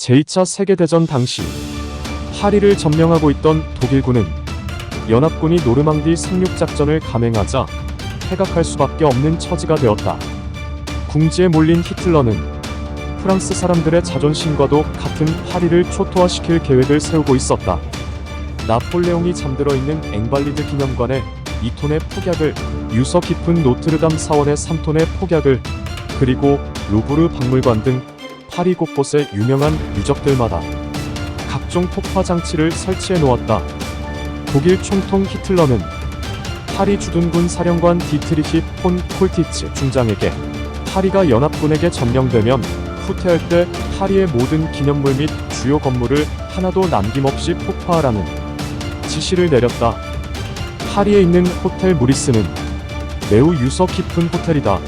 제2차 세계대전 당시 파리를 점령하고 있던 독일군은 연합군이 노르망디 상륙작전을 감행하자 퇴각할 수밖에 없는 처지가 되었다. 궁지에 몰린 히틀러는 프랑스 사람들의 자존심과도 같은 파리를 초토화시킬 계획을 세우고 있었다. 나폴레옹이 잠들어 있는 앵발리드 기념관에 2톤의 폭약을, 유서 깊은 노트르담 사원에 3톤의 폭약을, 그리고 루브르 박물관 등 파리 곳곳에 유명한 유적들마다 각종 폭파 장치를 설치해 놓았다. 독일 총통 히틀러는 파리 주둔군 사령관 디트리히 폰 콜티츠 중장에게 파리가 연합군에게 점령되면 후퇴할 때 파리의 모든 기념물 및 주요 건물을 하나도 남김없이 폭파하라는 지시를 내렸다. 파리에 있는 호텔 무리스는 매우 유서 깊은 호텔이다.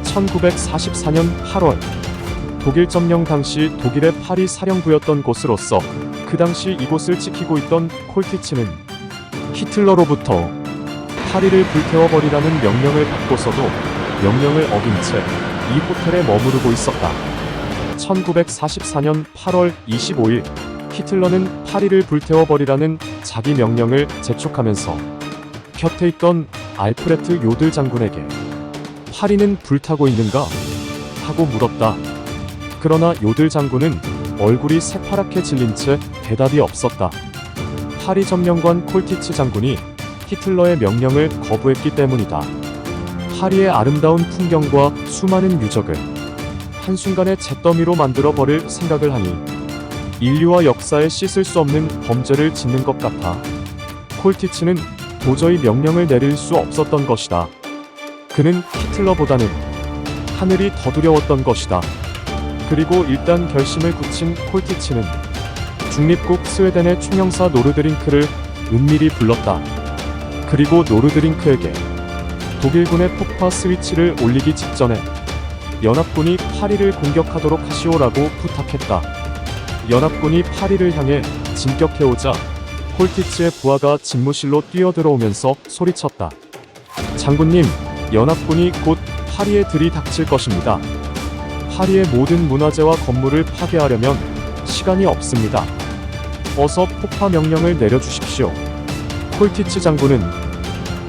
1944년 8월 독일 점령 당시 독일의 파리 사령부였던 곳으로서 그 당시 이곳을 지키고 있던 콜티츠는 히틀러로부터 파리를 불태워버리라는 명령을 받고서도 명령을 어긴 채 이 호텔에 머무르고 있었다. 1944년 8월 25일 히틀러는 파리를 불태워버리라는 자기 명령을 재촉하면서 곁에 있던 알프레트 요들 장군에게 파리는 불타고 있는가? 하고 물었다. 그러나 요들 장군은 얼굴이 새파랗게 질린 채 대답이 없었다. 파리 점령관 콜티츠 장군이 히틀러의 명령을 거부했기 때문이다. 파리의 아름다운 풍경과 수많은 유적을 한순간에 잿더미로 만들어 버릴 생각을 하니 인류와 역사에 씻을 수 없는 범죄를 짓는 것 같아 콜티츠는 도저히 명령을 내릴 수 없었던 것이다. 그는 히틀러보다는 하늘이 더 두려웠던 것이다. 그리고 일단 결심을 굳힌 콜티츠는 중립국 스웨덴의 총영사 노르드링크를 은밀히 불렀다. 그리고 노르드링크에게 독일군의 폭파 스위치를 올리기 직전에 연합군이 파리를 공격하도록 하시오라고 부탁했다. 연합군이 파리를 향해 진격해오자 콜티츠의 부하가 집무실로 뛰어들어오면서 소리쳤다. 장군님, 연합군이 곧 파리에 들이닥칠 것입니다. 파리의 모든 문화재와 건물을 파괴하려면 시간이 없습니다. 어서 폭파 명령을 내려주십시오. 콜티츠 장군은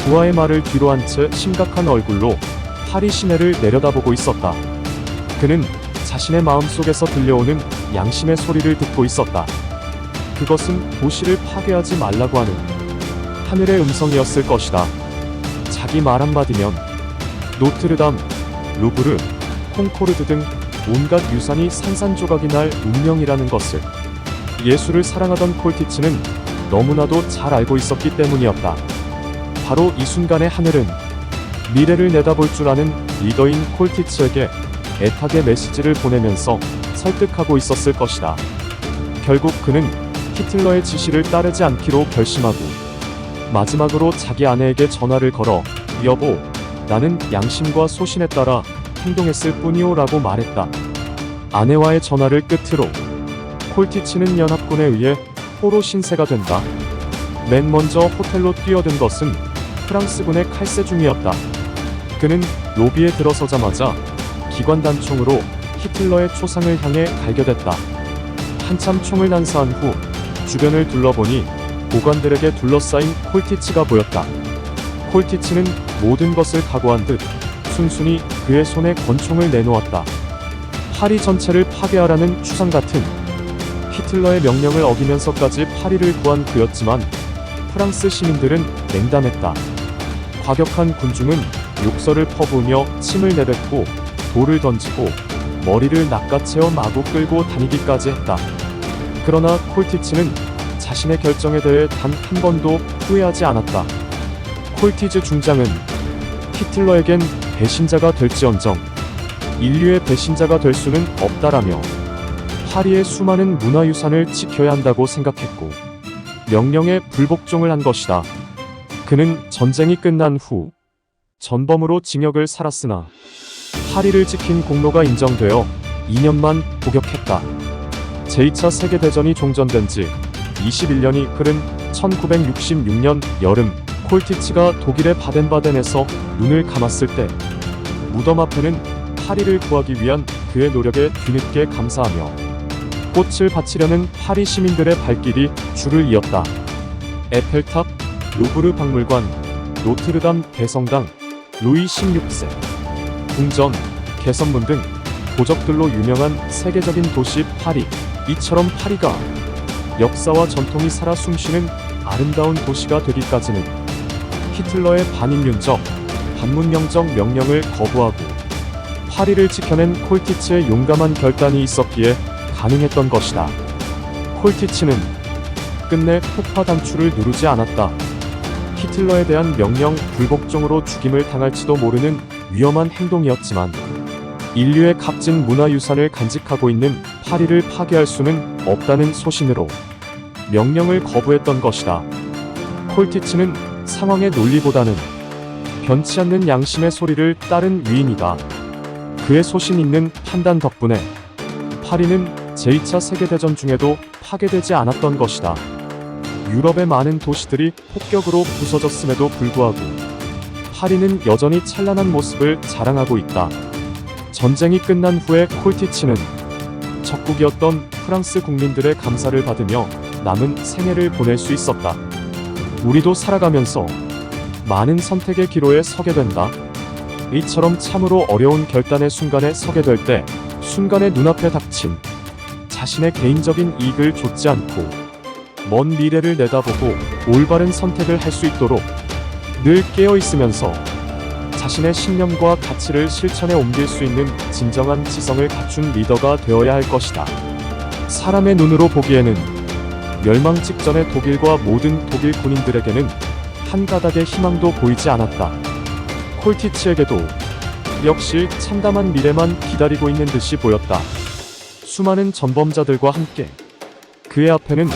부하의 말을 뒤로한 채 심각한 얼굴로 파리 시내를 내려다보고 있었다. 그는 자신의 마음속에서 들려오는 양심의 소리를 듣고 있었다. 그것은 도시를 파괴하지 말라고 하는 하늘의 음성이었을 것이다. 자기 말 한마디면 노트르담, 루브르, 콩코르드 등 온갖 유산이 산산조각이 날 운명이라는 것을 예술을 사랑하던 콜티츠는 너무나도 잘 알고 있었기 때문이었다. 바로 이 순간의 하늘은 미래를 내다볼 줄 아는 리더인 콜티츠에게 애타게 메시지를 보내면서 설득하고 있었을 것이다. 결국 그는 히틀러의 지시를 따르지 않기로 결심하고 마지막으로 자기 아내에게 전화를 걸어 여보, 나는 양심과 소신에 따라 행동했을 뿐이오 라고 말했다. 아내와의 전화를 끝으로 콜티츠는 연합군에 의해 포로 신세가 된다. 맨 먼저 호텔로 뛰어든 것은 프랑스군의 칼세중이었다. 그는 로비에 들어서자마자 기관 단총으로 히틀러의 초상을 향해 갈겨댔다. 한참 총을 난사한 후 주변을 둘러보니 보관들에게 둘러싸인 콜티츠가 보였다. 콜티츠는 모든 것을 각오한 듯 순순히 그의 손에 권총을 내놓았다. 파리 전체를 파괴하라는 추상 같은 히틀러의 명령을 어기면서까지 파리를 구한 그였지만 프랑스 시민들은 냉담했다. 과격한 군중은 욕설을 퍼부으며 침을 내뱉고 돌을 던지고 머리를 낚아채어 마구 끌고 다니기까지 했다. 그러나 콜티츠는 자신의 결정에 대해 단 한 번도 후회하지 않았다. 콜티츠 중장은 히틀러에겐 배신자가 될지언정 인류의 배신자가 될 수는 없다라며 파리의 수많은 문화유산을 지켜야 한다고 생각했고 명령에 불복종을 한 것이다. 그는 전쟁이 끝난 후 전범으로 징역을 살았으나 파리를 지킨 공로가 인정되어 2년만 복역했다. 제2차 세계대전이 종전된 지 21년이 흐른 1966년 여름 콜티츠가 독일의 바덴바덴에서 눈을 감았을 때 무덤 앞에는 파리를 구하기 위한 그의 노력에 뒤늦게 감사하며 꽃을 바치려는 파리 시민들의 발길이 줄을 이었다. 에펠탑, 루브르 박물관, 노트르담 대성당, 루이 16세 궁전, 개선문 등 도적들로 유명한 세계적인 도시 파리. 이처럼 파리가 역사와 전통이 살아 숨쉬는 아름다운 도시가 되기까지는 히틀러의 반인륜적, 반문명적 명령을 거부하고 파리를 지켜낸 콜티츠의 용감한 결단이 있었기에 가능했던 것이다. 콜티츠는 끝내 폭파 단추를 누르지 않았다. 히틀러에 대한 명령 불복종으로 죽임을 당할지도 모르는 위험한 행동이었지만 인류의 값진 문화유산을 간직하고 있는 파리를 파괴할 수는 없다는 소신으로 명령을 거부했던 것이다. 콜티츠는 상황의 논리보다는 변치 않는 양심의 소리를 따른 위인이다. 그의 소신 있는 판단 덕분에 파리는 제2차 세계대전 중에도 파괴되지 않았던 것이다. 유럽의 많은 도시들이 폭격으로 부서졌음에도 불구하고 파리는 여전히 찬란한 모습을 자랑하고 있다. 전쟁이 끝난 후에 콜티츠는 적국이었던 프랑스 국민들의 감사를 받으며 남은 생애를 보낼 수 있었다. 우리도 살아가면서 많은 선택의 기로에 서게 된다. 이처럼 참으로 어려운 결단의 순간에 서게 될 때 순간의 눈앞에 닥친 자신의 개인적인 이익을 좇지 않고 먼 미래를 내다보고 올바른 선택을 할 수 있도록 늘 깨어 있으면서 자신의 신념과 가치를 실천에 옮길 수 있는 진정한 지성을 갖춘 리더가 되어야 할 것이다. 사람의 눈으로 보기에는 멸망 직전의 독일과 모든 독일 군인들에게는 한 가닥의 희망도 보이지 않았다. 콜티츠에게도 역시 참담한 미래만 기다리고 있는 듯이 보였다. 수많은 전범자들과 함께 그의 앞에는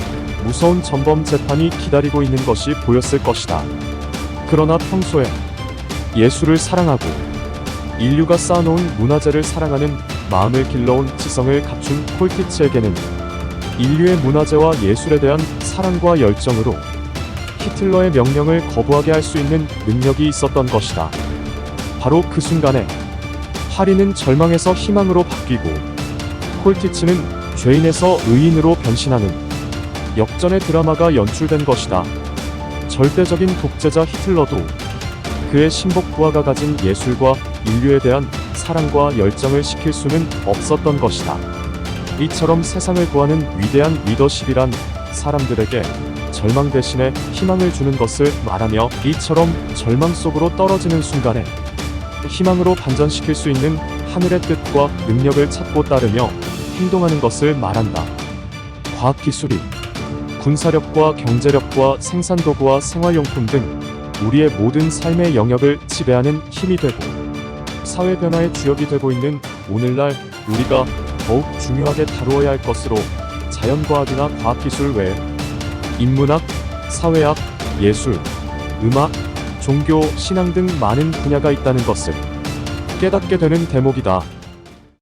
무서운 전범 재판이 기다리고 있는 것이 보였을 것이다. 그러나 평소에 예술을 사랑하고 인류가 쌓아놓은 문화재를 사랑하는 마음을 길러온 지성을 갖춘 콜티츠에게는 인류의 문화재와 예술에 대한 사랑과 열정으로 히틀러의 명령을 거부하게 할 수 있는 능력이 있었던 것이다. 바로 그 순간에 파리는 절망에서 희망으로 바뀌고 콜티츠는 죄인에서 의인으로 변신하는 역전의 드라마가 연출된 것이다. 절대적인 독재자 히틀러도 그의 신복 부하가 가진 예술과 인류에 대한 사랑과 열정을 식힐 수는 없었던 것이다. 이처럼 세상을 구하는 위대한 리더십이란 사람들에게 절망 대신에 희망을 주는 것을 말하며 이처럼 절망 속으로 떨어지는 순간에 희망으로 반전시킬 수 있는 하늘의 뜻과 능력을 찾고 따르며 행동하는 것을 말한다. 과학기술이 군사력과 경제력과 생산도구와 생활용품 등 우리의 모든 삶의 영역을 지배하는 힘이 되고 사회 변화의 주역이 되고 있는 오늘날 우리가 더욱 중요하게 다루어야 할 것으로 자연과학이나 과학기술 외에 인문학, 사회학, 예술, 음악, 종교, 신앙 등 많은 분야가 있다는 것을 깨닫게 되는 대목이다.